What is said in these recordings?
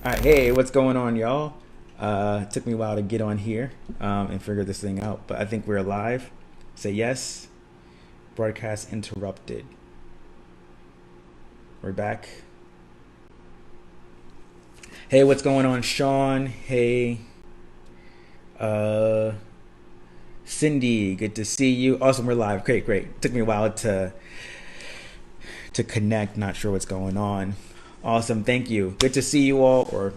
All right, hey, what's going on, y'all? It took me a while to get on here and figure this thing out, but I think we're live. Say yes. Broadcast interrupted. We're back. Hey, what's going on, Sean? Hey, uh, Cindy, good to see you. Awesome, we're live. Great, great. It took me a while to connect. Not sure what's going on. Awesome, thank you. Good to see you all, or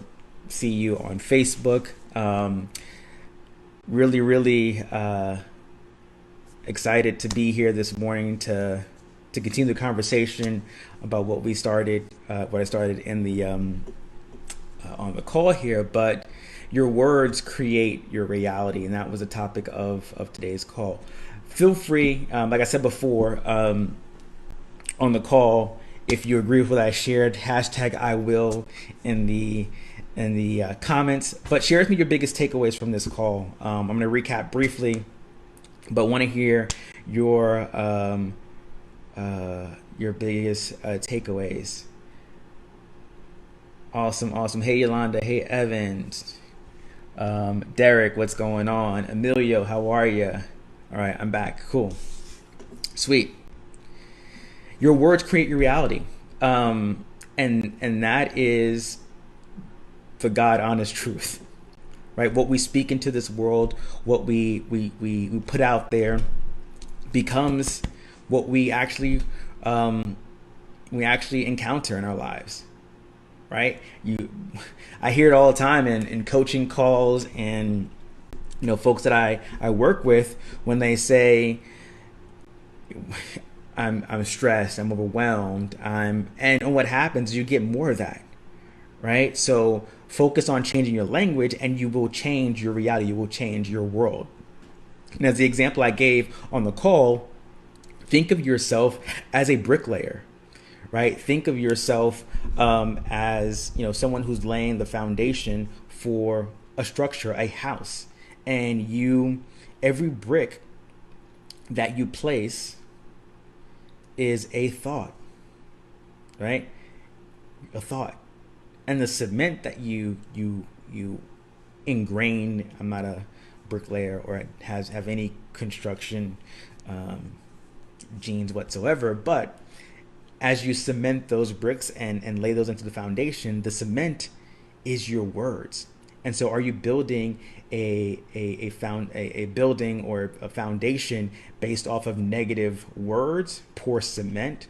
see you on Facebook. Really excited to be here this morning to continue the conversation about what I started in the on the call here. But your words create your reality, and that was the topic of today's call. Feel free, like I said before, on the call, if you agree with what I shared, hashtag I will in the comments. But share with me your biggest takeaways from this call. I'm going to recap briefly, but want to hear your biggest takeaways. Awesome. Hey Yolanda. Hey Evans. Derek, what's going on? Emilio, how are you? All right, I'm back. Cool. Sweet. Your words create your reality, and that is the God honest truth, right? What we speak into this world, what we put out there, becomes what we actually encounter in our lives, right? I hear it all the time in coaching calls, and folks that I work with, when they say, I'm stressed, I'm overwhelmed, and what happens is you get more of that, right? So focus on changing your language, and you will change your reality. You will change your world. And as the example I gave on the call, think of yourself as a bricklayer, right? Think of yourself as someone who's laying the foundation for a structure, a house, and every brick that you place is a thought, right? A thought. And the cement that you ingrain, I'm not a bricklayer or have any construction genes whatsoever, but as you cement those bricks and lay those into the foundation, the cement is your words. And so are you building a building or a foundation based off of negative words, poor cement,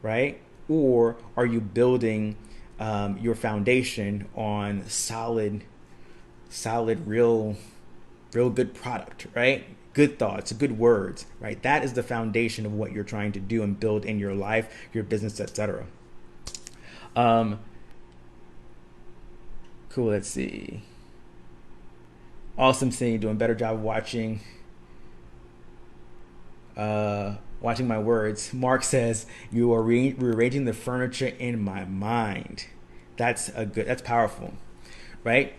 right? Or are you building your foundation on solid, real good product, right? Good thoughts, good words, right? That is the foundation of what you're trying to do and build in your life, your business, etc. Cool. Let's see. Awesome, seeing you doing a better job of watching my words. Mark says you are rearranging the furniture in my mind. That's powerful, right?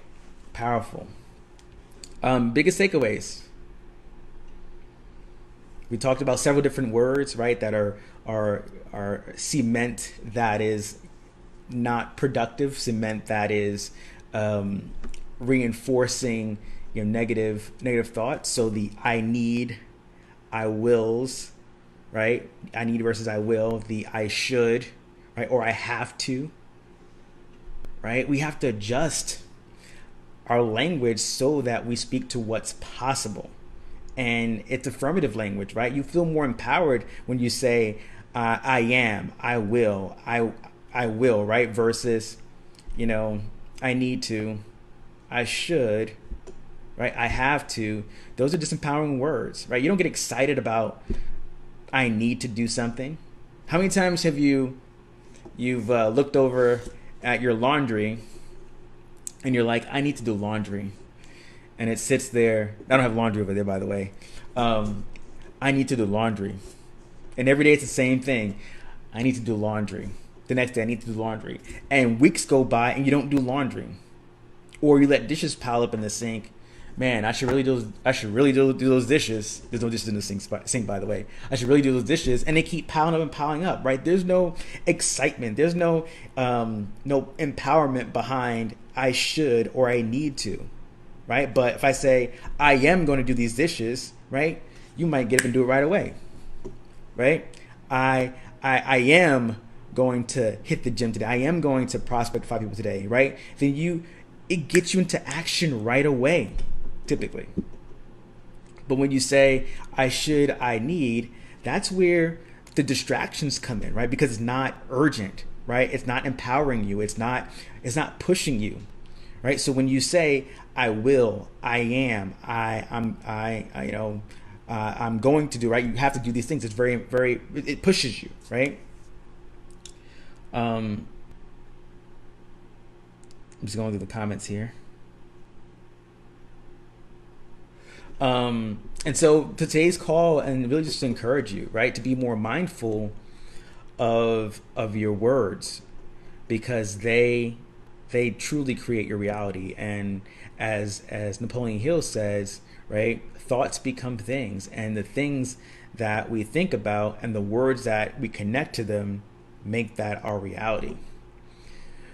Powerful. Biggest takeaways. We talked about several different words, right? That are cement that is not productive, cement that is reinforcing negative thoughts. So the I need, I wills, right? I need versus I will. The I should, right? Or I have to, right? We have to adjust our language so that we speak to what's possible. And it's affirmative language, right? You feel more empowered when you say, I am, I will, I will, right? Versus, I need to, I should, right? I have to. Those are disempowering words, right? You don't get excited about I need to do something. How many times have you've looked over at your laundry and you're like, I need to do laundry, and it sits there. I don't have laundry over there, by the way. I need to do laundry, and every day it's the same thing. I need to do laundry. The next day I need to do laundry, and weeks go by and you don't do laundry, or you let dishes pile up in the sink Man, I should really do those dishes. There's no dishes in the sink, by the way. I should really do those dishes, and they keep piling up and piling up. Right? There's no excitement. There's no empowerment behind I should or I need to. Right? But if I say I am going to do these dishes, right? You might get up and do it right away. Right? I am going to hit the gym today. I am going to prospect 5 people today. Right? Then it gets you into action right away, typically. But when you say I should, I need, that's where the distractions come in, right? Because it's not urgent, right? It's not empowering you. It's not pushing you, right? So when you say I will, I am, I'm going to do, right? You have to do these things. It's it pushes you, right? I'm just going through the comments here. And so today's call, and really just to encourage you, right, to be more mindful of your words, because they truly create your reality. And as Napoleon Hill says, right, thoughts become things, and the things that we think about and the words that we connect to them make that our reality.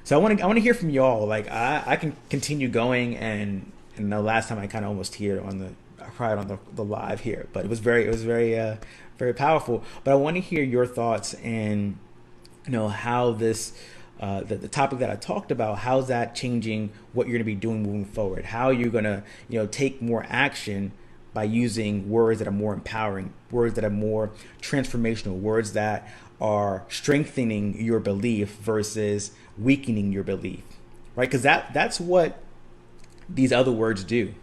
So I want to hear from y'all. Like I can continue going, and the last time I kind of almost I cried on the live here, but it was very very powerful. But I want to hear your thoughts, and how this the topic that I talked about, how's that changing what you're going to be doing moving forward? How you're going to take more action by using words that are more empowering, words that are more transformational, words that are strengthening your belief versus weakening your belief, right? Because that's what these other words do,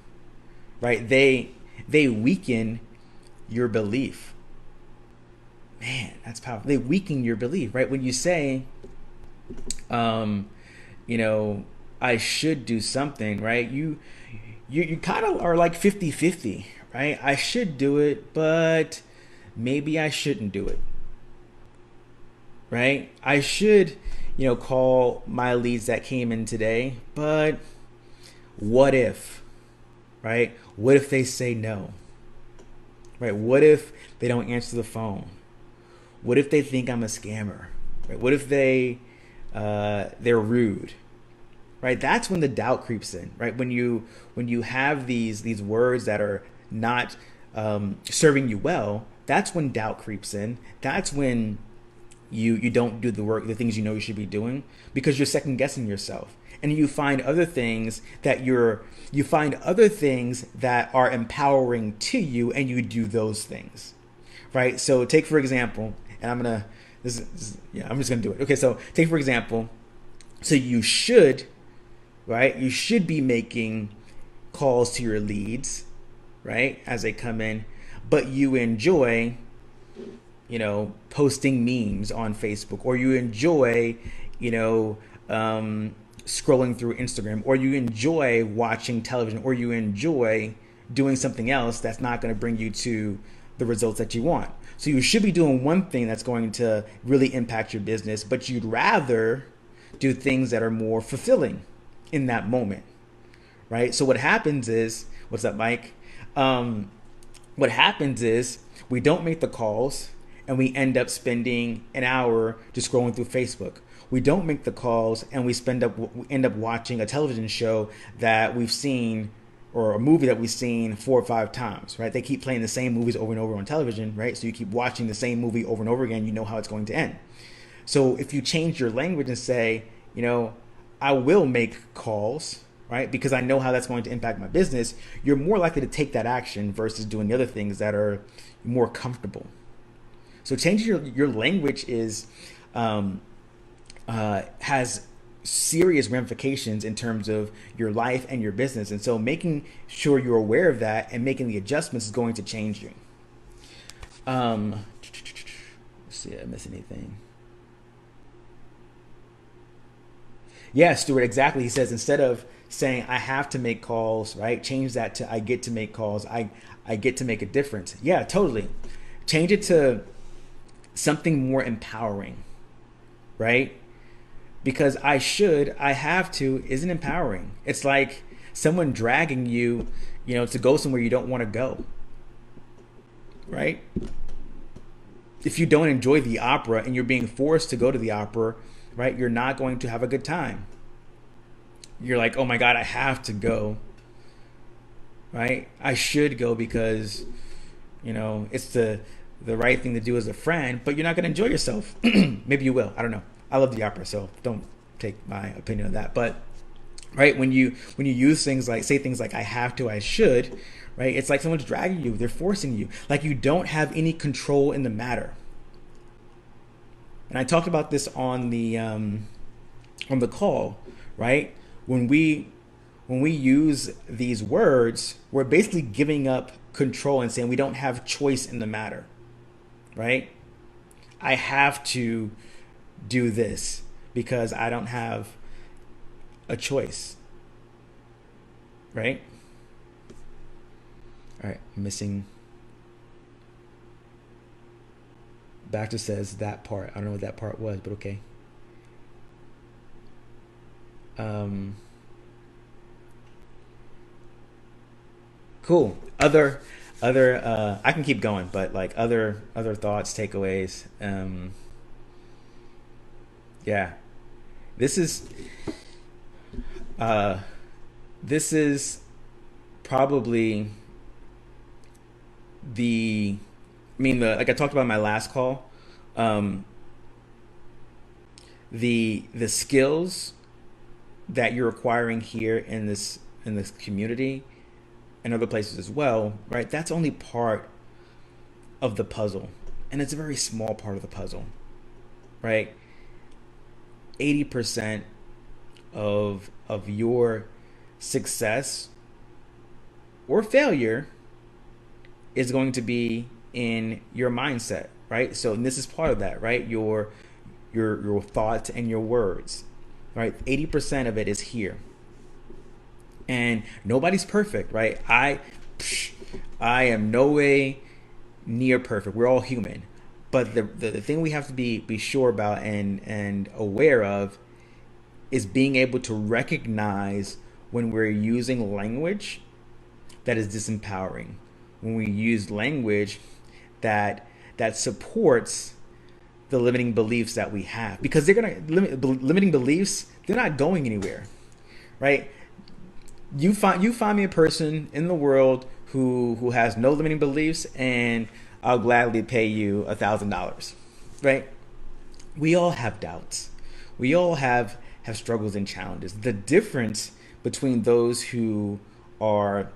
right? They weaken your belief. Man, that's powerful. They weaken your belief, right? When you say, I should do something, right? You kind of are like 50-50, right? I should do it, but maybe I shouldn't do it, right? I should, call my leads that came in today, but what if, right? What if they say no, right? What if they don't answer the phone? What if they think I'm a scammer, right? What if they're rude, right? That's when the doubt creeps in, right? When you have these words that are not serving you well, that's when doubt creeps in. That's when you don't do the things you know you should be doing, because you're second guessing yourself, and you find other things that are empowering to you, and you do those things, right? So take for example, and I'm just gonna do it. Okay, so take for example, so you should, right? You should be making calls to your leads, right, as they come in, but you enjoy posting memes on Facebook, or you enjoy, scrolling through Instagram, or you enjoy watching television, or you enjoy doing something else that's not going to bring you to the results that you want. So you should be doing one thing that's going to really impact your business, but you'd rather do things that are more fulfilling in that moment, right? So what happens is, what's up, Mike? What happens is we don't make the calls, and we end up spending an hour just scrolling through Facebook. We don't make the calls, and we end up watching a television show that we've seen, or a movie that we've seen 4 or 5 times, right? They keep playing the same movies over and over on television, right? So you keep watching the same movie over and over again, you know how it's going to end. So if you change your language and say, I will make calls, right, because I know how that's going to impact my business, you're more likely to take that action versus doing the other things that are more comfortable. So changing your language has serious ramifications in terms of your life and your business. And so making sure you're aware of that and making the adjustments is going to change you. Let's see, did I miss anything? Yeah, Stuart, exactly. He says, instead of saying I have to make calls, right, change that to I get to make calls. I get to make a difference. Yeah, totally. Change it to something more empowering, right? Because I have to isn't empowering. It's like someone dragging you, to go somewhere you don't want to go, right? If you don't enjoy the opera and you're being forced to go to the opera, right, you're not going to have a good time. You're like, oh my God, I have to go, right? I should go because, it's the right thing to do as a friend, but you're not going to enjoy yourself. Maybe you will. I don't know. I love the opera, so don't take my opinion of that. But right, when you use things like, say things like I have to, I should, right? It's like someone's dragging you, they're forcing you. Like you don't have any control in the matter. And I talked about this on the call, right? When we use these words, we're basically giving up control and saying we don't have choice in the matter, right? I have to do this because I don't have a choice, right? All right, missing. Baxter says that part. I don't know what that part was, but okay. Cool. Other I can keep going, but like other thoughts, takeaways. Yeah. This is this is probably like I talked about in my last call, the skills that you're acquiring here in this community and other places as well, right? That's only part of the puzzle, and it's a very small part of the puzzle, right? 80% of your success or failure is going to be in your mindset, right? So, and this is part of that, right? Your thoughts and your words, right? 80% of it is here, and nobody's perfect, right? I am no way near perfect. We're all human, but the thing we have to be sure about and aware of is being able to recognize when we're using language that is disempowering, when we use language that supports the limiting beliefs that we have, because they're gonna limiting beliefs. They're not going anywhere, right? You find me a person in the world who has no limiting beliefs, and I'll gladly pay you $1,000, right? We all have doubts. We all have struggles and challenges. The difference between those who are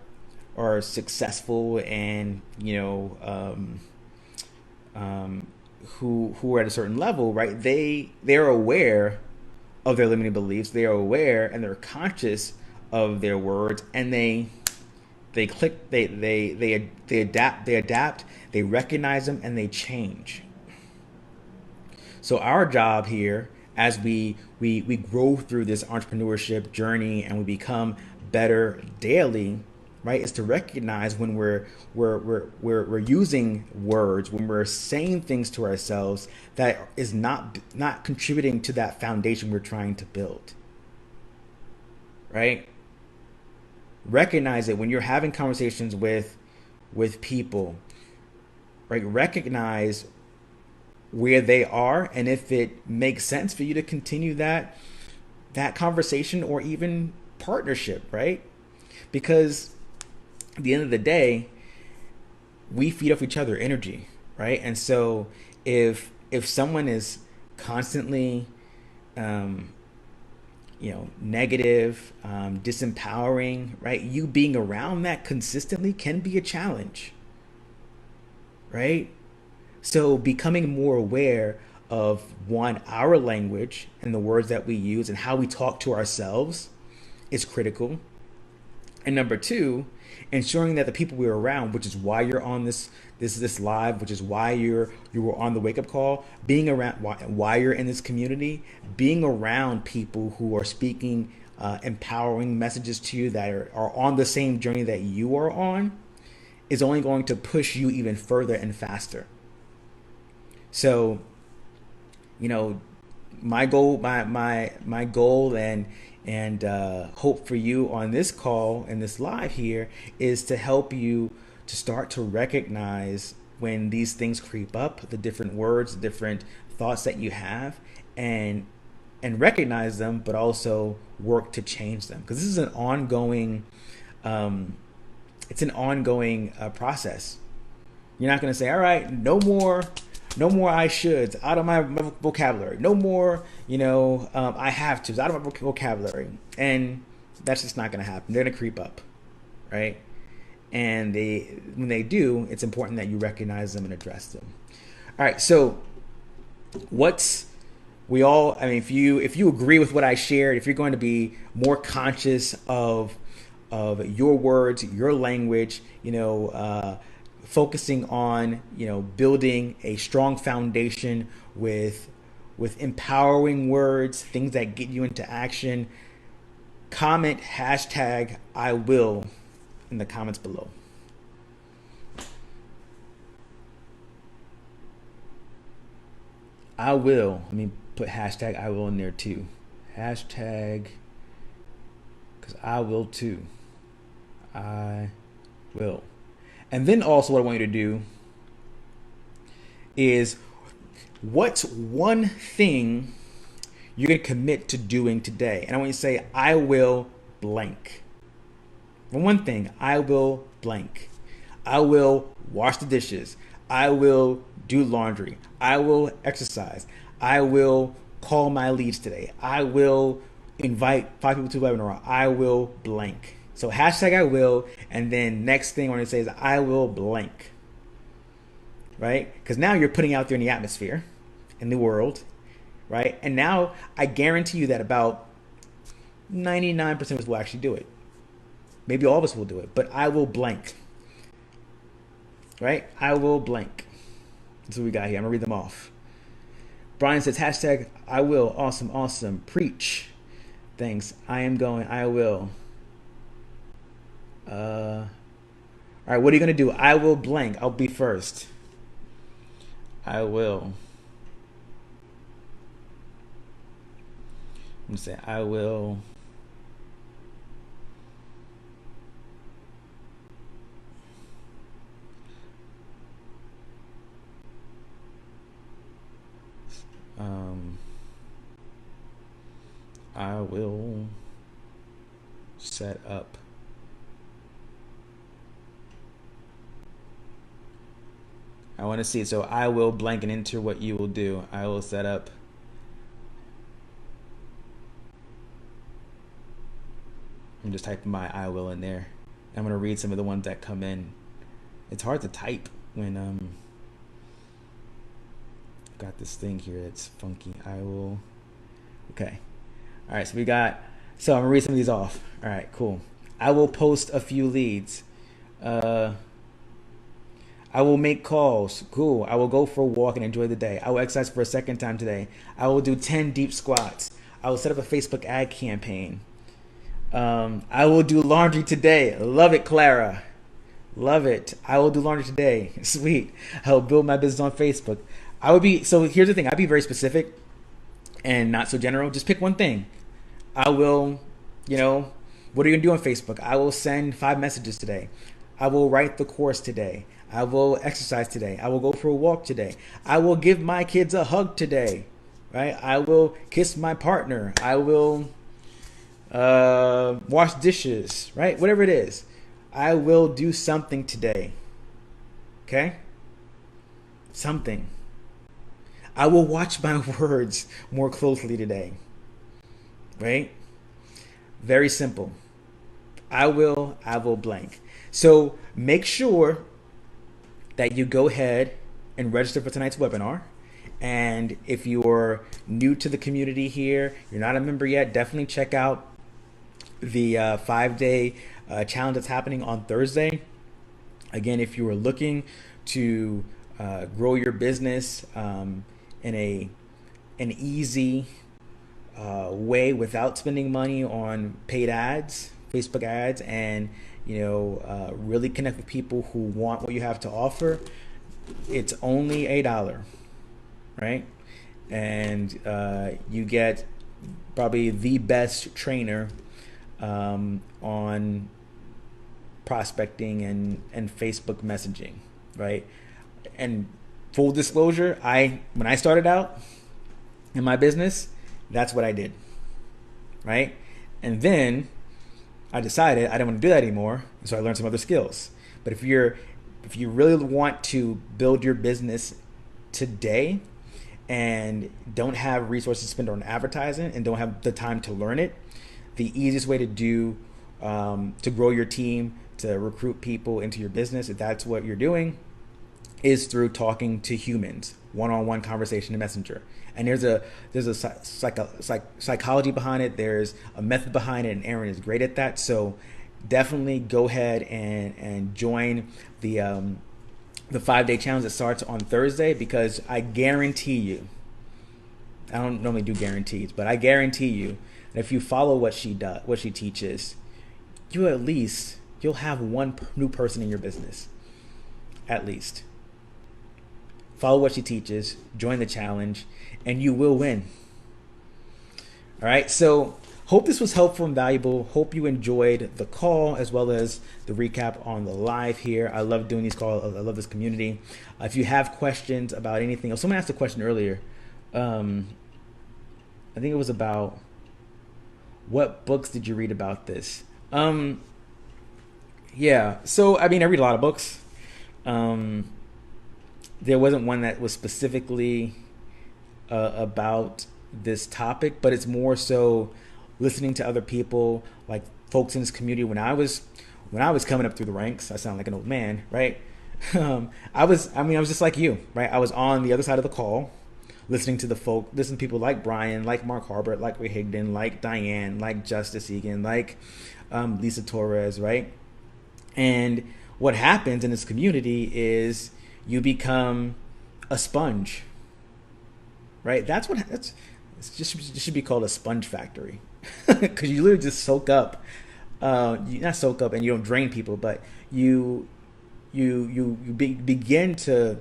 successful and who are at a certain level, right? They're aware of their limiting beliefs. They are aware and they're conscious of their words, and they adapt, they recognize them, and they change. So our job here, as we grow through this entrepreneurship journey and we become better daily, right, is to recognize when we're using words, when we're saying things to ourselves that is not contributing to that foundation we're trying to build, right? Recognize it when you're having conversations with people, right? Recognize where they are, and if it makes sense for you to continue that conversation or even partnership, right? Because at the end of the day, we feed off each other energy, right? And so if someone is constantly negative, disempowering, right? You being around that consistently can be a challenge, right? So becoming more aware of, one, our language and the words that we use and how we talk to ourselves is critical. And number two, ensuring that the people we're around, which is why you're on this live, which is why you were on the wake up call, being around, why you're in this community, being around people who are speaking empowering messages to you that are on the same journey that you are on, is only going to push you even further and faster. So, my goal, my goal, and And hope for you on this call and this live here is to help you to start to recognize when these things creep up, the different words, the different thoughts that you have, and recognize them, but also work to change them, because this is an ongoing process. You're not going to say, all right, no more I shoulds out of my vocabulary, no more I have to's out of my vocabulary, and that's just not going to happen. They're going to creep up, right? And when they do, it's important that you recognize them and address them. All right, so if you agree with what I shared, if you're going to be more conscious of your words, your language, focusing on building a strong foundation with empowering words, things that get you into action, comment hashtag I will in the comments below. I will. Let me put hashtag I will in there too. Hashtag, because I will too. I will. And then also what I want you to do is, what's one thing you're going to commit to doing today? And I want you to say, I will blank. And one thing, I will blank. I will wash the dishes. I will do laundry. I will exercise. I will call my leads today. I will invite 5 people to the webinar. I will blank. So hashtag I will, and then next thing I want to say is I will blank. Right? Because now you're putting out there in the atmosphere, in the world, right? And now I guarantee you that about 99% of us will actually do it. Maybe all of us will do it, but I will blank. Right? I will blank. That's what we got here. I'm gonna read them off. Brian says hashtag I will. Awesome, awesome. Preach. Thanks. I am going. I will. All right, what are you gonna do? I will blank. I'll be first. I will. I'm gonna say I will. I will set up I want to see it. So I will blank and enter what you will do. I will set up. I'm just typing my I will in there. I'm going to read some of the ones that come in. It's hard to type when got this thing here that's funky. I will. Okay. All right. So I'm going to read some of these off. All right, cool. I will post a few leads. I will make calls. Cool. I will go for a walk and enjoy the day. I will exercise for a second time today. I will do 10 deep squats. I will set up a Facebook ad campaign. I will do laundry today. Love it, Clara. Love it. I will do laundry today. Sweet. I will build my business on Facebook. So here's the thing. I'd be very specific and not so general. Just pick one thing. I will, what are you going to do on Facebook? I will send 5 messages today. I will write the course today. I will exercise today. I will go for a walk today. I will give my kids a hug today, right? I will kiss my partner. I will wash dishes, right? Whatever it is, I will do something today. Okay? Something. I will watch my words more closely today. Right? Very simple. I will blank. So make sure that you go ahead and register for tonight's webinar. And if you're new to the community here, you're not a member yet, definitely check out the 5-day challenge that's happening on Thursday. Again, if you are looking to grow your business in an easy way without spending money on paid ads, Facebook ads, and really connect with people who want what you have to offer, it's only $8, right? And you get probably the best trainer on prospecting and Facebook messaging, right? And full disclosure, when I started out in my business, that's what I did, right? And then I decided I didn't want to do that anymore, so I learned some other skills. But if you really want to build your business today and don't have resources to spend on advertising and don't have the time to learn it, the easiest way to do to grow your team, to recruit people into your business, if that's what you're doing, is through talking to humans, one-on-one conversation in Messenger. And there's a psychology behind it. There's a method behind it, and Aaron is great at that. So definitely go ahead and join the 5-day challenge that starts on Thursday, because I guarantee you, I don't normally do guarantees, but I guarantee you that if you follow what she teaches, you'll have one new person in your business, at least. Follow what she teaches, join the challenge, and you will win. All right, so hope this was helpful and valuable. Hope you enjoyed the call as well as the recap on the live here. I love doing these calls. I love this community. If you have questions about anything else, someone asked a question earlier. I think it was about what books did you read about this? Yeah, so I mean, I read a lot of books. There wasn't one that was specifically about this topic, but it's more so listening to other people, like folks in this community. When I was coming up through the ranks, I sound like an old man, right? I was just like you, right? I was on the other side of the call, listening to people like Brian, like Mark Harbert, like Ray Higdon, like Diane, like Justice Egan, like Lisa Torres, right? And what happens in this community is you become a sponge, right? It should be called a sponge factory, because you literally just soak up. Not soak up, and you don't drain people, but you begin to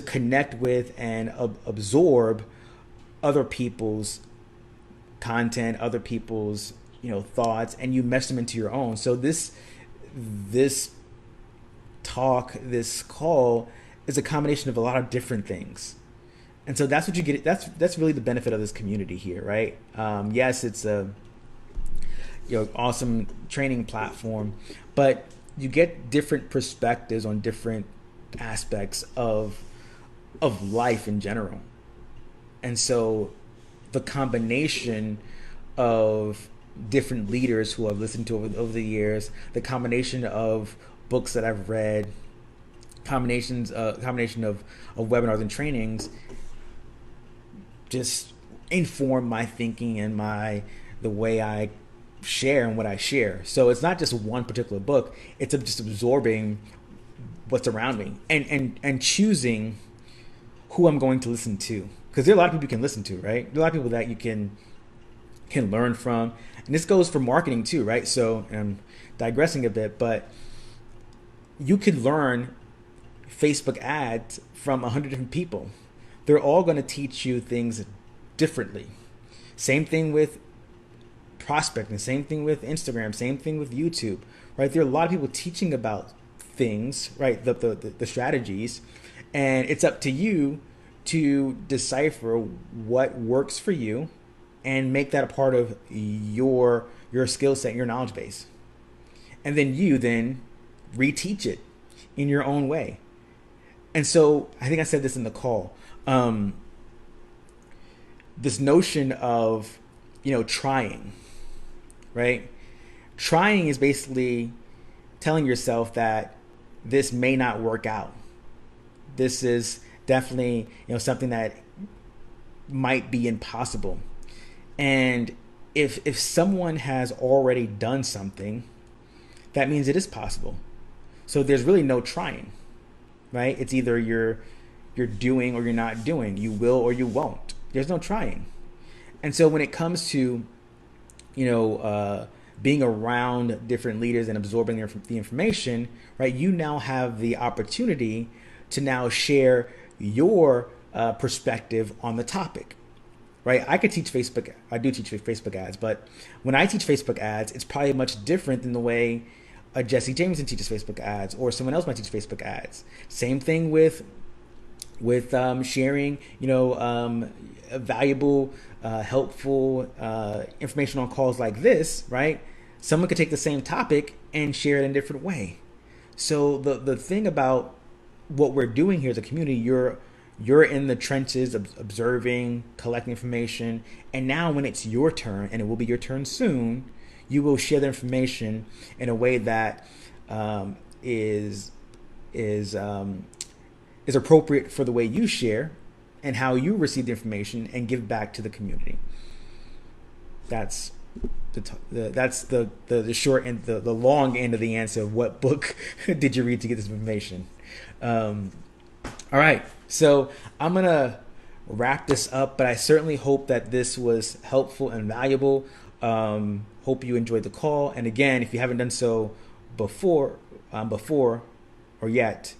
connect with and absorb other people's content, other people's thoughts, and you mesh them into your own. So this call is a combination of a lot of different things, and so that's what you get. That's really the benefit of this community here, right? Yes, it's a awesome training platform, but you get different perspectives on different aspects of life in general. And so the combination of different leaders who I've listened to over the years, the combination of books that I've read, combination of webinars and trainings, just inform my thinking and the way I share and what I share. So it's not just one particular book, it's just absorbing what's around me and choosing who I'm going to listen to, because there are a lot of people you can listen to, right? There are a lot of people that you can learn from, and this goes for marketing too, right? So I'm digressing a bit, but you could learn Facebook ads from 100 different people. They're all going to teach you things differently. Same thing with prospecting, same thing with Instagram, same thing with YouTube, right? There are a lot of people teaching about things, right? The strategies, and it's up to you to decipher what works for you and make that a part of your skill set, your knowledge base. And then you reteach it in your own way. And so I think I said this in the call. This notion of, trying, right? Trying is basically telling yourself that this may not work out. This is definitely, something that might be impossible. And if someone has already done something, that means it is possible. So there's really no trying, right? It's either you're doing or you're not doing. You will or you won't. There's no trying. And so when it comes to, being around different leaders and absorbing the information, right? You now have the opportunity to now share your perspective on the topic. Right? I could teach Facebook. I do teach Facebook ads, but when I teach Facebook ads, it's probably much different than the way Jesse Jameson teaches Facebook ads, or someone else might teach Facebook ads. Same thing with sharing, valuable, helpful information on calls like this. Right? Someone could take the same topic and share it in a different way. So the thing about what we're doing here as a community, you're in the trenches, observing, collecting information, and now when it's your turn, and it will be your turn soon, you will share the information in a way that is appropriate for the way you share and how you receive the information and give back to the community. That's the short and the long end of the answer of what book did you read to get this information. All right, so I'm going to wrap this up, but I certainly hope that this was helpful and valuable. Hope you enjoyed the call. And again, if you haven't done so before or yet,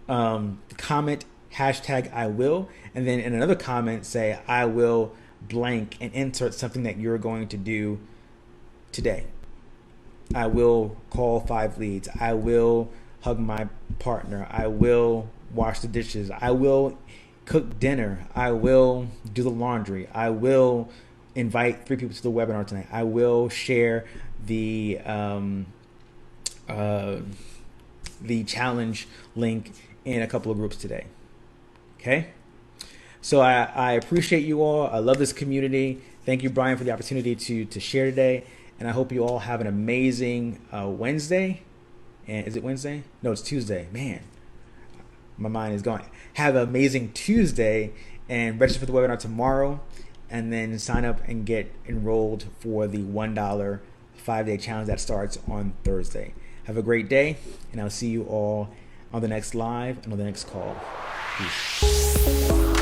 comment #I will, and then in another comment say I will blank and insert something that you're going to do today. I will call 5 leads. I will hug my partner. I will wash the dishes. I will cook dinner. I will do the laundry. I will invite 3 people to the webinar tonight. I will share the challenge link in a couple of groups today. Okay? So I appreciate you all. I love this community. Thank you, Brian, for the opportunity to share today. And I hope you all have an amazing Wednesday. And is it Wednesday? No, it's Tuesday. Man, my mind is going. Have an amazing Tuesday and register for the webinar tomorrow, and then sign up and get enrolled for the $1 5-day challenge that starts on Thursday. Have a great day, and I'll see you all on the next live and on the next call. Peace.